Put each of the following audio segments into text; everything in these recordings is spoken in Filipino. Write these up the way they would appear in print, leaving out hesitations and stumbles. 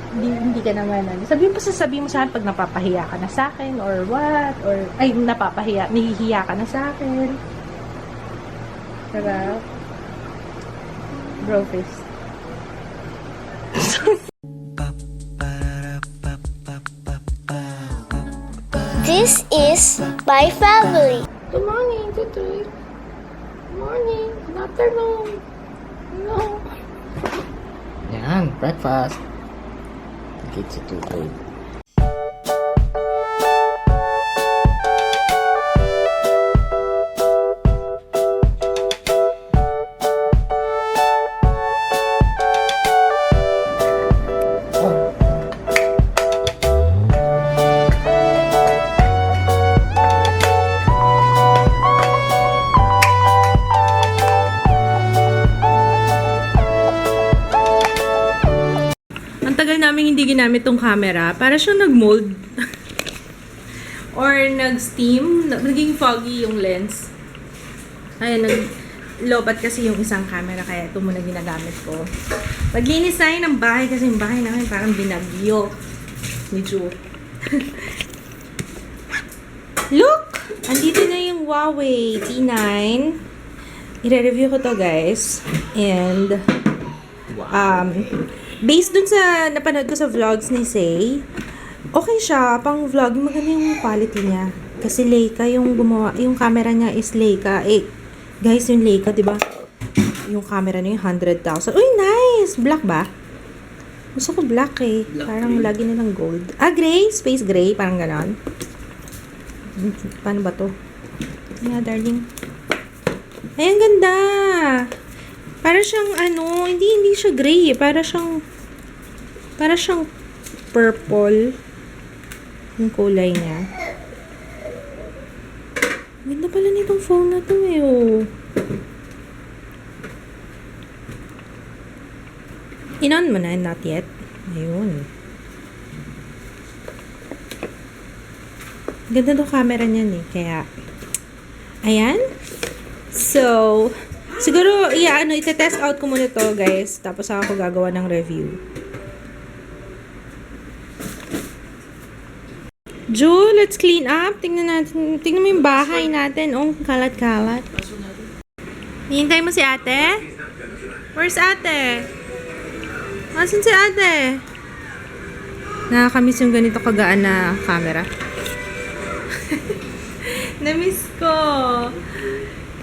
Hindi ka naman, ano. Sabihin mo sa akin pag napapahiya ka na sa akin, or what, or, ay, nahihiya ka na sa akin. Diba? Bro face. This is my family. Good morning, Tutoy. Good morning. Good afternoon. No. Yan, breakfast. Kids si Tutoy. Ang tagal namin hindi ginamit tong camera. Para siyang nag-mold. Or nag-steam. Naging foggy yung lens. Ayan, nag-lobat kasi yung isang camera. Kaya ito muna ginagamit ko. Paglinis tayo ng bahay kasi yung bahay namin parang binagyo. Medyo. Look! Andito na yung Huawei T9. I-review ko to, guys. And, based dun sa napanood ko sa vlogs ni Say, okay siya, pang vlog, maganda yung quality niya. Kasi Leica yung gumawa, yung camera niya is Leica. Eh, guys, yung Leica, diba? Yung camera niya yung 100,000. Uy, nice! Black ba? Gusto ko black eh. Parang lagi nilang gold. Ah, gray? Space gray? Parang ganon. Paano ba to? Yeah, darling. Ay, ang ganda! Para siyang hindi siya gray eh. Para siyang purple yung kulay niya. Ganda pala nitong phone na to eh, oh. In-on mo na? Not yet. Ayun. Ganda tong camera niyan eh. Kaya, ayan. So, siguro, ite-test out ko muna to, guys. Tapos ako gagawa ng review. Ju, let's clean up. Tingnan mo yung bahay natin. Oh, kalat-kalat. Hihintay mo si ate? Where's ate? Asan si ate? Nakakamiss yung ganito kagaan na camera. Namiss ko.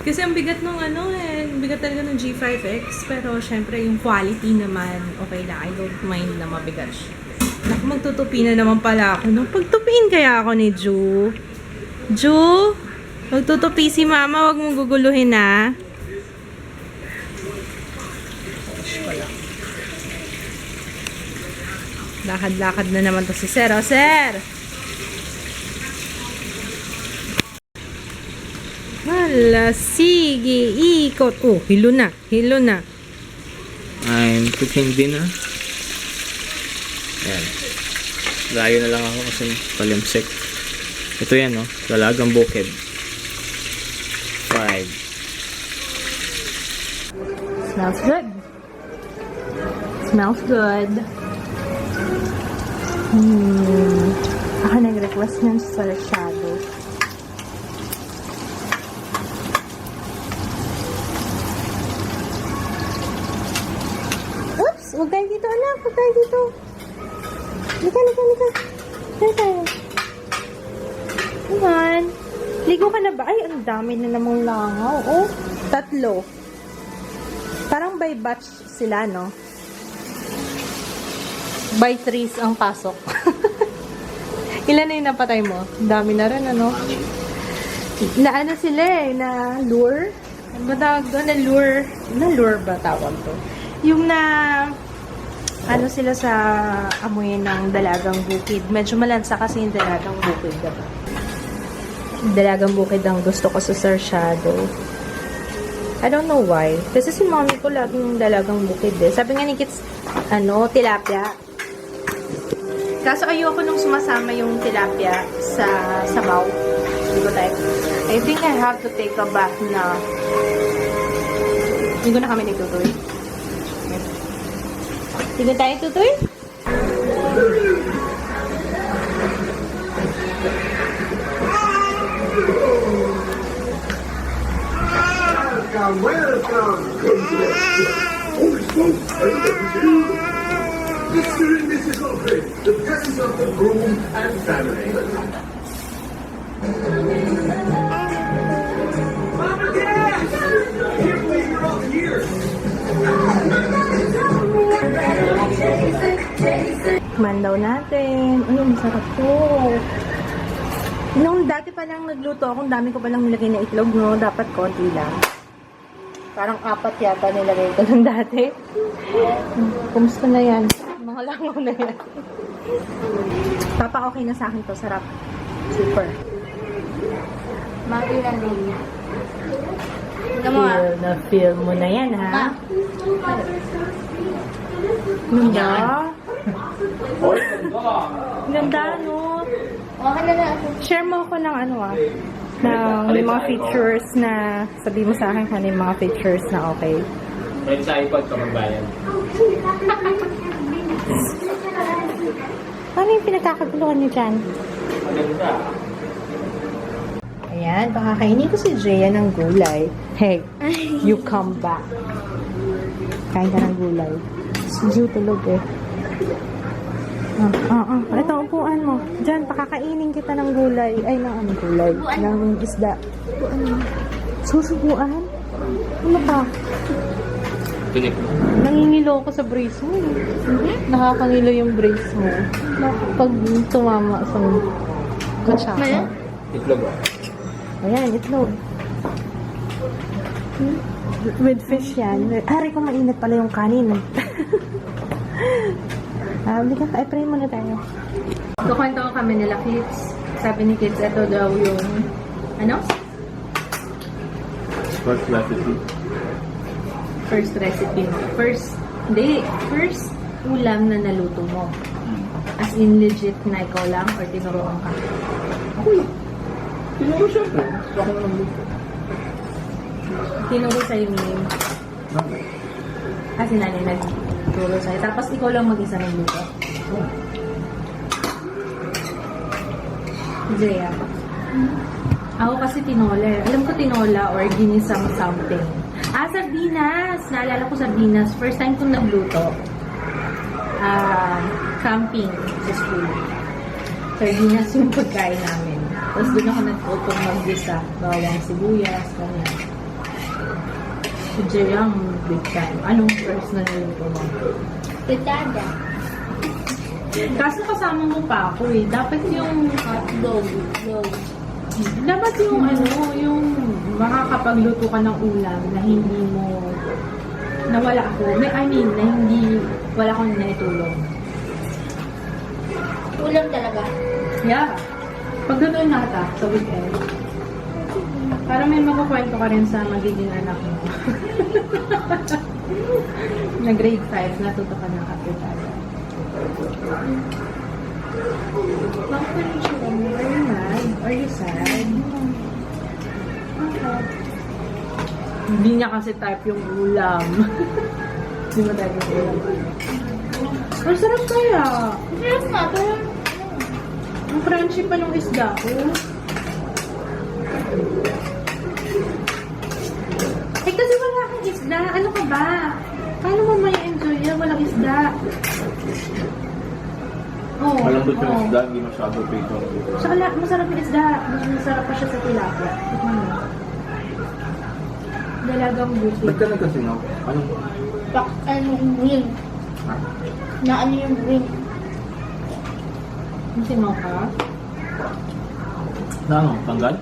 Kasi ang bigat nung bigat talaga ng G5X. Pero, syempre, yung quality naman, okay na. I don't mind na mabigat siya. Naku, magtutupi na naman pala ako. Pagtupiin kaya ako ni Ju. Ju, magtutupi si mama. Huwag mong guguluhin, ha. Lakad-lakad na naman to si Sir. Oh, Sir! Hala, sige, ikot. Oh, hilo na. Hilo na. I'm cooking dinner. Yan. Layo na lang ako kasi palimsik. Ito yan, no? Dalagang bukid. 5. Smells good. Smells good. Ako nag-request ng Sir Shadow. Oops! Huwag tayo dito, anak. Huwag tayo dito. Lika. Tayo tayo. Come on. Ligo ka na ba? Ay, ang dami na namang langaw. Oh, 3. Parang by batch sila, no? By 3 ang pasok. Ilan na yung napatay mo? Dami na rin, ano? Na ano sila eh, na lure? Ano ba tawag doon? Na lure ba tawag to? Yung na, ano sila sa amoy ng dalagang bukid. Medyo malansa kasi yung dalagang bukid, diba? Dalagang bukid ang gusto ko sa Sir Shadow. I don't know why. Kasi si mommy ko laging dalagang bukid eh. Sabi nga ni Kits, tilapia. Kaso ayoko nung sumasama yung tilapia sa sabaw. Diba tayo? I think I have to take a bath na. Hindi na kami nagtutuloy. Hindi tayo tutuloy? welcome. Oh, folks, are you ready to? Mr. and Mrs. Oakley, the presence of the groom and family. Mama, Dad! I can't believe you're all here. Man daw natin. Ay, masarap to. Nung dati pa lang nagluto ako, ang dami ko pa lang nilagay na itlog, no? Dapat konti lang. Parang 4 yata nilagay ko nung dati. Kumusta na yan? Mga langaw na yan. Papa, okay na sa akin to. Sarap. Super. Mati na din. Tignan mo ah. Feel mo na yan, ha? Ganda. Ganda, no? Okay na na ako. Share mo ako ng ano ng mga features na sabi mo sa akin kung ano yung mga features na okay. Pwede sa iPod ka magbayan. Ano yung pinagkakaguluhan niyo dyan? Maganda. Ayan, pakakainin ko si Jaya ng gulay. Hey, you come back. Kain ka ng gulay. Si Jiu tulog eh. Ito, upuan mo. Diyan, pakakainin kita ng gulay. Ay, ng gulay. Ng isda. Susubuan? Ano ka? Tinik mo. Nangingilo ko sa brace mo eh. Nakakangilo yung brace mo. Pag tumama sa katsaka. Itlog ba? Ayan, itlog. With fish yan. Aray ko, mainit pala yung kanin. Bigyan ka, i-pray muna tayo. Kukwento ko kami nila kids. Sabi ni kids, ito daw yung, ano? First recipe. First recipe mo. First ulam na naluto mo. As in, legit na ikaw lang or tinuruan ka? Uy! Tinuro syempre. Ako na nagluto. Tinuro sa'yo ni kasi nanay nagturo sa'yo. Tapos ikaw lang mag-isa nagluto. Jaya. Ako kasi tinola. Alam ko tinola or ginisang something. Sardinas! Naalala ko sardinas. First time kong nagluto. Camping sa school. Sardinas yung pagkain namin. Tapos doon ako nagtutong mag-gisa. Bawang sibuyas, ganyan. Si Jayang big time. Anong first na niluluto mo? Pitada. Kaso kasama mo pa ako eh. Dapat yung Dog. dapat yung yung makakapagluto ka ng ulam na hindi mo nawala ako. Na hindi wala akong naitulong. Ulam talaga. Yeah. Paglutuin na kita sa weekend. Para may makukwento ka rin sa magiging anak mo. Na grade 5, natuto ka ng kapitada. Bakit pa rin siya mo? Are you mad? Are you sad? Okay. Hindi niya kasi type yung ulam. Hindi mo type yung ulam. Ang sarap kaya. Yes nga, pero Ang crunchy pa ng isda ko. Eh kasi wala kang isda. Ano ka ba? Paano mo may enjoy yan? Walang isda. Oh, Malambot yung oh. isda, hindi masyado prito. Saka masarap yung isda. Mas masarap pa siya sa tilapia. Tikman mo. Dalagang buti. Ba't ka nagkasinaw? Anong? green. Ha? Na ano yung green? Ang sinaw ka? Na ano? Tanggal?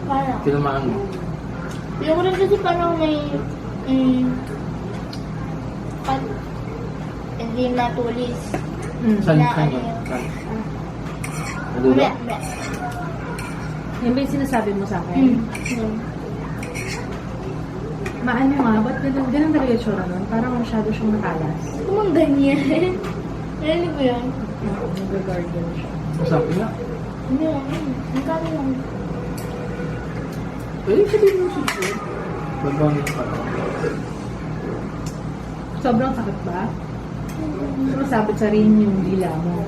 Parang. Tinamaan mo? Yung rin kasi parang may hindi natulis. Saan? Na Saan ano yun? yun? Saan? Nadulo? Meh. Yan ba yung sinasabi mo sa akin? Maano nga, ba't ganun talaga yung tsura nun? Parang masyado siyang matalas. Kumang ganyan. Narinig mo yun? Nag-garden siya. Masarap nga. Hindi lang. Ang kami lang. Pwede sabihin mo siya. Babangin ka lang. Sobrang sakit ba? Masabit sa rin yung dila mo.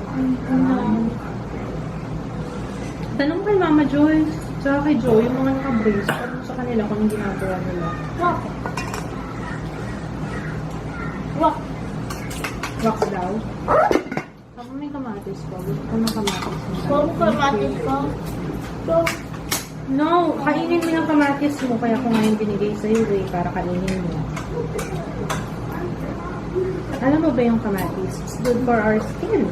Tanong kay Mama Joyce, tsaka kay Joy, yung mga naka-brace, parang sa kanila kung anong ginagawa nila. Wak. Wak. Rock daw. Ako may kamatis ko. Gusto ko ng kamatis. Kung kamatis ko. So, No, kainin mo yung kamatis mo. Kaya ko ngayon binigay sa'yo eh, para kainin mo. Alam mo ba yung kamatis? It's good for our skin.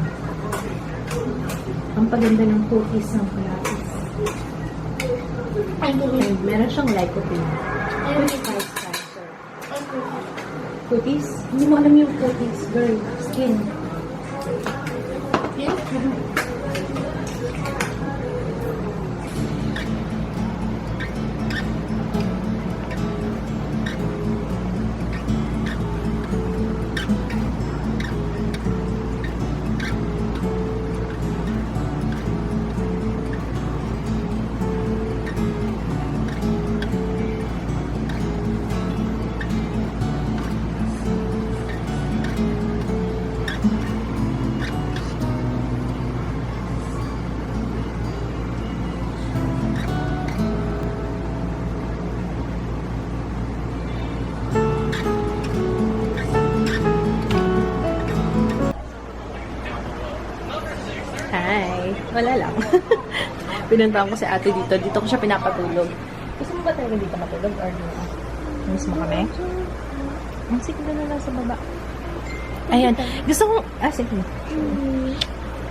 Ang paganda ng cookies ng kamatis. ay, And meron siyang lycopene. ay, Which fights cancer. ay, Cookies? Hindi mo alam yung cookies, girl. Skin. Yes. Hi. Wala lang. Pinuntahan ko si ate dito. Dito ko siya pinapatulog. Gusto mo ba talaga dito matulog or no? Miss mo kami? Sige na lang sa baba. Ayan. Gusto ko... sige.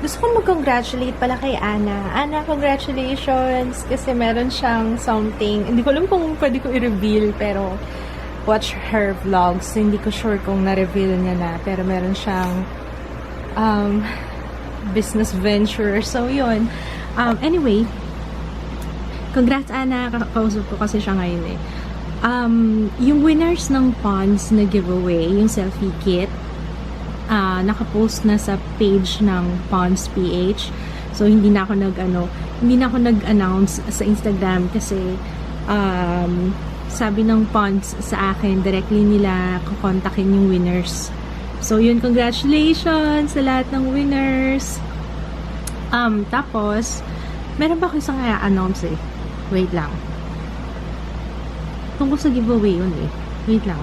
Gusto ko mag-congratulate pala kay Ana. Ana, congratulations! Kasi meron siyang something. Hindi ko alam kung pwede ko i-reveal, pero watch her vlogs. Hindi ko sure kung na-reveal niya na. Pero meron siyang business venture. So, yun. Anyway, congrats, Ana. Kausap ko kasi siya ngayon eh. Yung winners ng Pond's na giveaway, yung selfie kit, nakapost na sa page ng Pond's PH. So, hindi na ako nag-announce sa Instagram kasi sabi ng Pond's sa akin, directly nila kukontakin yung winners. So, yun, congratulations sa lahat ng winners. Tapos, meron ba ako isang i-announce eh? Wait lang. Tungkol sa giveaway yun eh. Wait lang.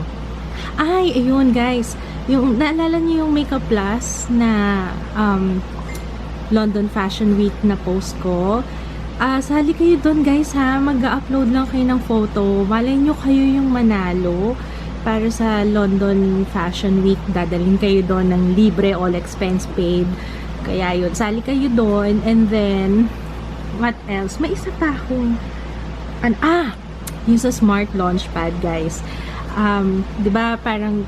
Ay, ayun guys. Yung, naalala niyo yung Makeup Plus na London Fashion Week na post ko? Sali kayo doon guys ha. Mag-upload lang kayo ng photo. Malay nyo kayo yung manalo para sa London Fashion Week. Dadalhin kayo doon ng libre, all expense paid. Kaya yun, sali kayo doon. And then, what else? May isa pa akong yung sa Smart Launchpad guys. 'Di ba parang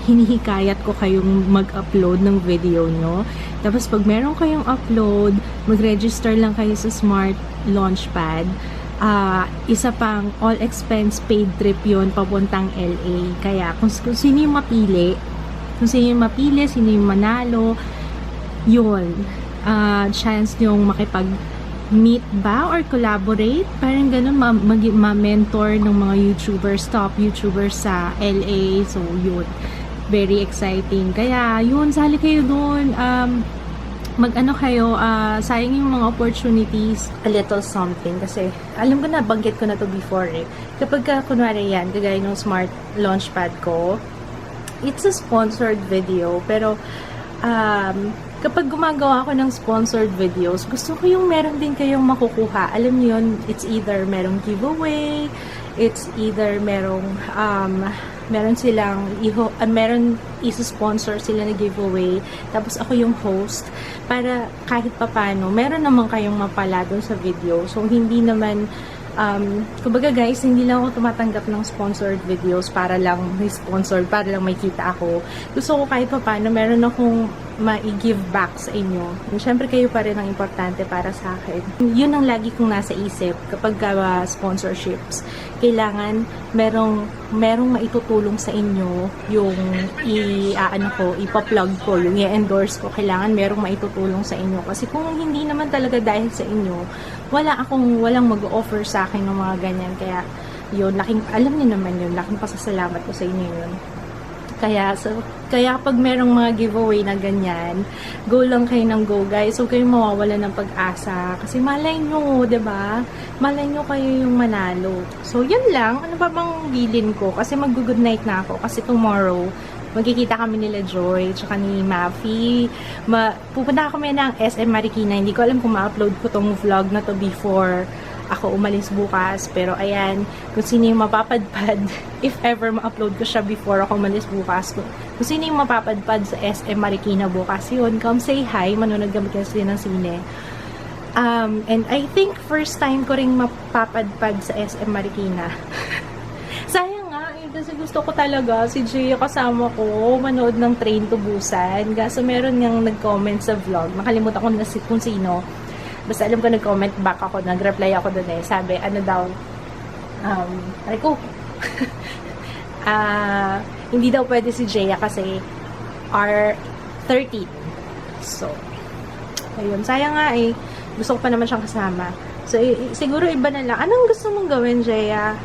hinihikayat ko kayong mag-upload ng video nyo. Tapos pag meron kayong upload, mag-register lang kayo sa Smart Launchpad. Isa pang all expense paid trip yon papuntang LA. Kaya kung sino yung mapili, sino yung manalo, yun, chance nyong makipag-meet ba or collaborate, parang ganun, ma-mentor ng mga YouTubers, top YouTubers sa LA. So, yun, very exciting. Kaya, yun, sali kayo doon. Mag-ano kayo, sayang yung mga opportunities, a little something. Kasi, alam ko na, banggit ko na to before eh. Kapag kunwari yan, kagaya ng Smart Launchpad ko, it's a sponsored video, pero, kapag gumagawa ako ng sponsored videos, gusto ko yung meron din kayong makukuha. Alam niyo yun, it's either merong giveaway, it's either merong meron isa-sponsor sila na giveaway, tapos ako yung host, para kahit papano, meron naman kayong mapala doon sa video. So, hindi naman, kumbaga guys, hindi lang ako tumatanggap ng sponsored videos para lang may sponsored, para lang may kita ako. Gusto ko kahit papano, meron akong ma-give back sa inyo. And syempre kayo pa rin ang importante para sa akin. Yun ang lagi kong nasa isip kapag sponsorships. Kailangan merong maitutulong sa inyo yung ipa-plug ko, yung i-endorse ko. Kailangan merong maitutulong sa inyo. Kasi kung hindi naman talaga dahil sa inyo, walang mag-offer sa akin ng mga ganyan. Kaya yun, alam niyo naman yun, laking pasasalamat ko sa inyo yun. Kaya pag merong mga giveaway na ganyan, go lang kayo ng go, guys. Huwag kayong mawawala ng pag-asa. Kasi malay nyo, 'di ba? Malay nyo kayo yung manalo. So, yun lang. Ano ba bang bilin ko? Kasi mag-good night na ako. Kasi tomorrow, magkikita kami nila Joy, tsaka ni Mafi. Pupunta kami ng SM Marikina. Hindi ko alam kung ma-upload ko tong vlog na to before ako umalis bukas. Pero ayan, kung sino yung mapapadpad, if ever ma-upload ko siya before ako umalis bukas, kung sino yung mapapadpad sa SM Marikina bukas, yun, come say hi, manonood kami kasi ng sine. And I think first time ko ring mapapadpad sa SM Marikina. Sayang nga, kasi gusto ko talaga si Jay kasama ko manood ng Train to Busan. Kaso meron niyang nag-comment sa vlog, nakalimutan ko na kung sino. Basta alam ko nag-comment back ako, nag-reply ako doon eh. Sabi, ano daw, hindi daw pwede si Jaya kasi R13. So, ayun. Sayang nga eh. Gusto ko pa naman siyang kasama. So, siguro iba na lang. Anong gusto mong gawin, Jaya?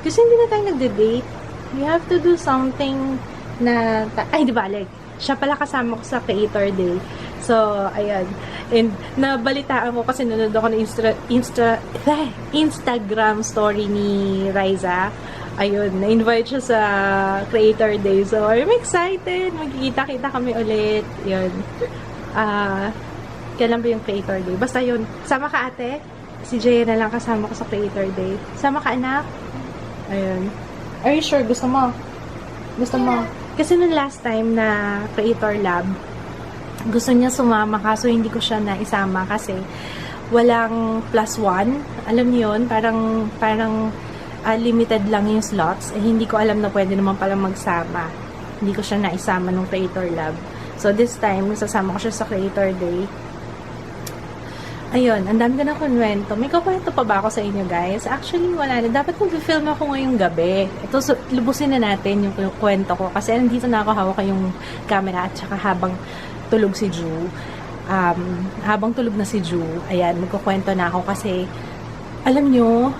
Kasi hindi na tayo nagde-date. We have to do something na, ay, di ba, like, siya pala kasama ko sa Creator Day. So, ayan. And, nabalitaan ko kasi nanonood ako ng Instagram story ni Riza. Ayun, na-invite siya sa Creator Day. So, I'm excited. Magkikita-kita kami ulit. Yun. Kailan ba yung Creator Day? Basta yun. Sama ka, ate? Si Jaya na lang kasama ko sa Creator Day. Sama ka, anak? Ayun. Are you sure? Gusto mo? Gusto mo? Kasi nung last time na Creator Lab, gusto niya sumama kaso hindi ko siya naisama kasi walang +1. Alam niyo yun? Parang limited lang yung slots. Eh, hindi ko alam na pwede naman pala magsama. Hindi ko siya naisama nung Creator Lab. So, this time, sasama ko siya sa Creator Day. Ayun, ang dami ko na kunwento. May kukwento pa ba ako sa inyo, guys? Actually, wala na. Dapat mag-film ako ngayong gabi. Ito, lubusin na natin yung kwento ko. Kasi nandito na ako hawak yung camera at saka habang tulog si Ju. Habang tulog na si Ju, ayan, magkukwento na ako kasi, alam nyo,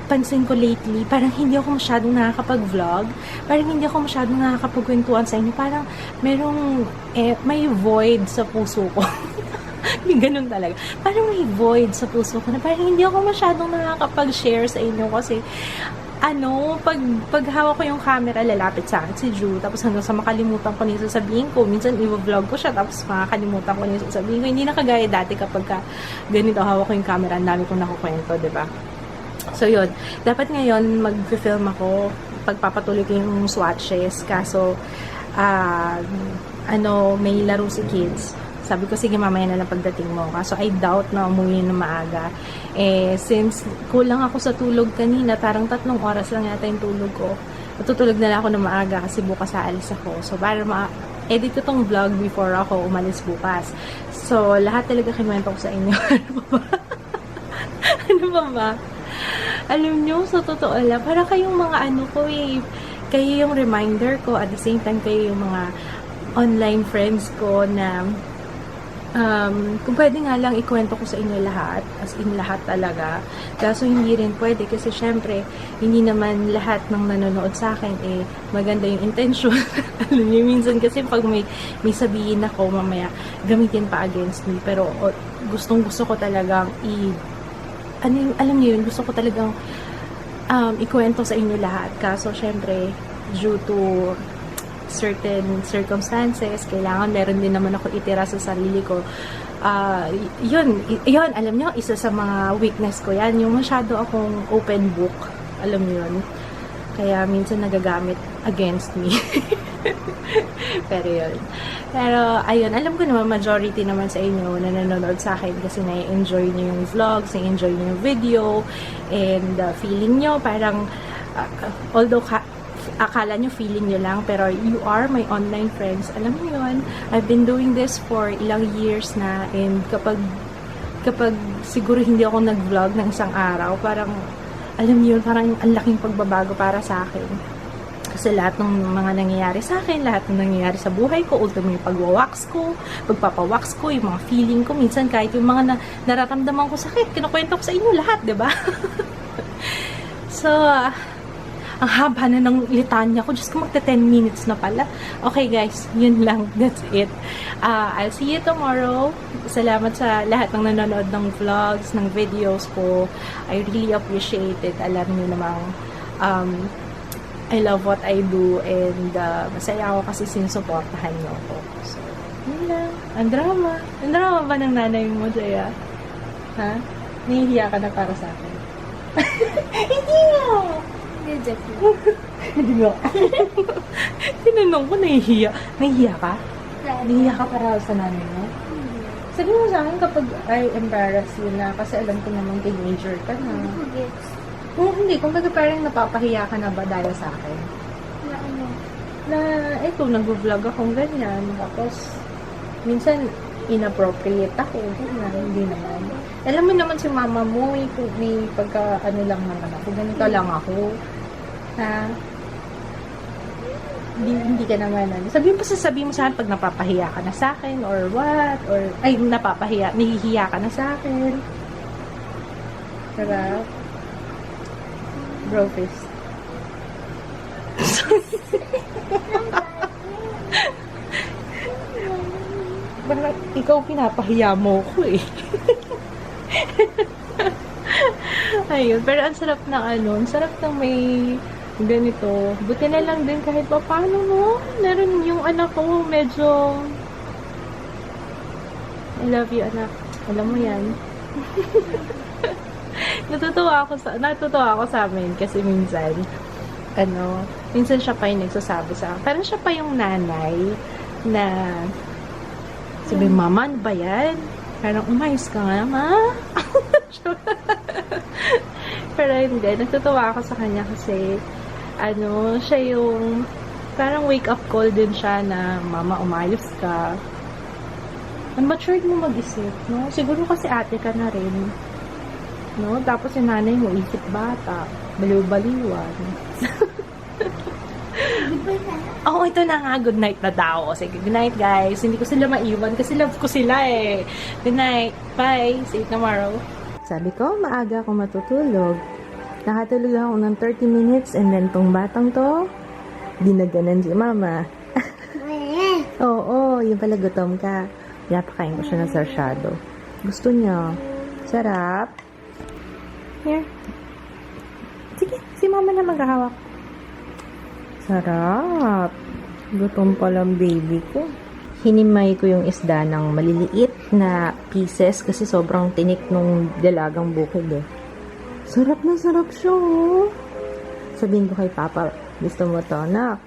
pansin ko lately, parang hindi ako masyadong nakakapag-vlog. Parang hindi ako masyadong nakakapagkwentuhan sa inyo. Parang merong, may void sa puso ko. Ganun talaga. Parang may void sa puso ko na parang hindi ako masyadong nakakapag-share sa inyo kasi pag hawak ko yung camera, lalapit sa akin si Ju, tapos hanggang sa makalimutan ko niya sasabihin ko, minsan i-vlog ko siya, tapos makakalimutan ko niya sasabihin ko, hindi na kagaya dati kapag ganito hawak ko yung camera, ang dami kong nakukwento, diba? So yun, dapat ngayon mag-film ako, pagpapatuloy ko yung swatches, kaso may laro si kids. Sabi ko, sige, mamaya na lang pagdating mo. Kaso, I doubt na umuwi ng maaga. Since kulang ako sa tulog kanina, parang 3 oras lang yata yung tulog ko. Matutulog na lang ako ng maaga kasi bukas aalis ako. So, para ma-edit ko tong vlog before ako umalis bukas. So, lahat talaga kinuwento ko sa inyo. Ano ba? Alam nyo, sa totoo lang, para kayong mga kayo yung reminder ko, at the same time, kayo yung mga online friends ko na kung pwede nga lang ikwento ko sa inyo lahat, as in lahat talaga. Kaso hindi rin pwede kasi syempre, hindi naman lahat ng nanonood sa akin maganda yung intention. Alam niyo, minsan kasi pag may sabihin ako mamaya, gamitin pa against me. Pero gustong gusto ko talagang alam niyo yun, gusto ko talagang ikwento sa inyo lahat. Kaso syempre, due to certain circumstances, kailangan meron din naman ako itira sa sarili ko. Yun, alam nyo, isa sa mga weakness ko yan, yung masyado akong open book, alam nyo yun. Kaya minsan nagagamit against me. Pero yun. Pero, ayun, alam ko naman, majority naman sa inyo na nanonood sa akin kasi na-enjoy nyo yung vlogs, na-enjoy nyo yung video, and feeling nyo, parang, although akala nyo feeling nyo lang, pero you are my online friends. Alam mo yun, I've been doing this for ilang years na, and kapag siguro hindi ako nag-vlog ng isang araw, parang, alam niyo yun, parang ang laking pagbabago para sa akin. Kasi lahat ng mga nangyayari sa akin, lahat ng nangyayari sa buhay ko, ultimo yung pagwawax ko, pagpapawax ko, yung mga feeling ko, minsan kahit yung mga nararamdaman ko sakit, kinukwento ko sa inyo lahat, diba? So, Ang haba na ng litanya ko. Diyos ko, magta 10 minutes na pala. Okay guys, yun lang. That's it. I'll see you tomorrow. Salamat sa lahat ng nanonood ng vlogs, ng videos ko. I really appreciate it. Alam niyo namang I love what I do and masaya ako kasi sinusuportahan niyo ako. So, yun lang. Ang drama. Ang drama ba ng nanay mo, Jaya? Ha? Nahihiya ka na para sa akin? Hindi mo! Hindi mo. Tinanong ko, nahihiya. Nahihiya ka? Nahihiya ka para sa nanay mo? Sabi mo sa akin kapag I embarrass you na kasi alam ko namang teenager ka na. Hindi. Kung baga parang napapahiya ka na ba dahil sa akin? Na ito, nag-vlog akong ganyan. Tapos, minsan, inappropriate ako. Ganyan, hindi naman. Alam mo naman si mama mo, may pagka, lang naman ako. Ganito lang ako. Hindi ka naman, sabihin mo sa akin pag napapahiya ka na sa akin, or what, or, nahihiya ka na sa akin. Diba? Bro fist. Bakit ikaw pinapahiya mo ko eh. Ayun, pero ang sarap ng ang sarap ng may ganito. Buti na lang din kahit pa paano, no? Meron yung anak ko, medyo I love you, anak. Alam mo yan. Natutuwa ako sa amin kasi minsan siya pa yung nagsasabi sa akin. Parang siya pa yung nanay na sabi, mama, ano ba yan? Parang, umayos ka nga, ma. Pero hindi, natutuwa ako sa kanya kasi siya yung parang wake up call din siya na, mama, umayos ka. Ang matured mo mag-isip, no? Siguro kasi ate ka na rin. No? Tapos yung nanay mo, isip bata. Baliw-baliwan. Oh, ito na nga. Good night na daw. Sige, good night, guys. Hindi ko sila maiwan kasi love ko sila eh. Good night. Bye. See you tomorrow. Sabi ko, maaga ako matutulog. Nakatulog ako ng 30 minutes and then tong batang to, dinaganan si mama. Oo, yung pala gutom ka. Pinapakain ko siya ng sarsyado. Gusto niya. Sarap. Here. Sige, si mama na maghahawak. Sarap. Gutom palang baby ko. Hinimay ko yung isda ng maliliit na pieces kasi sobrang tinik nung dalagang bukid eh. Sarap na sarap siya, oh. Sabihin ko kay Papa, gusto mo to, anak?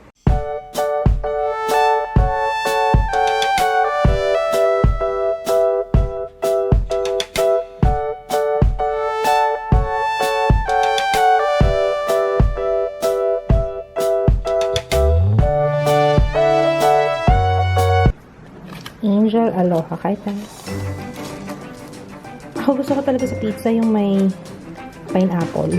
Angel, aloha, kahit tayo. Ako gusto ko talaga sa pizza yung may pineapple.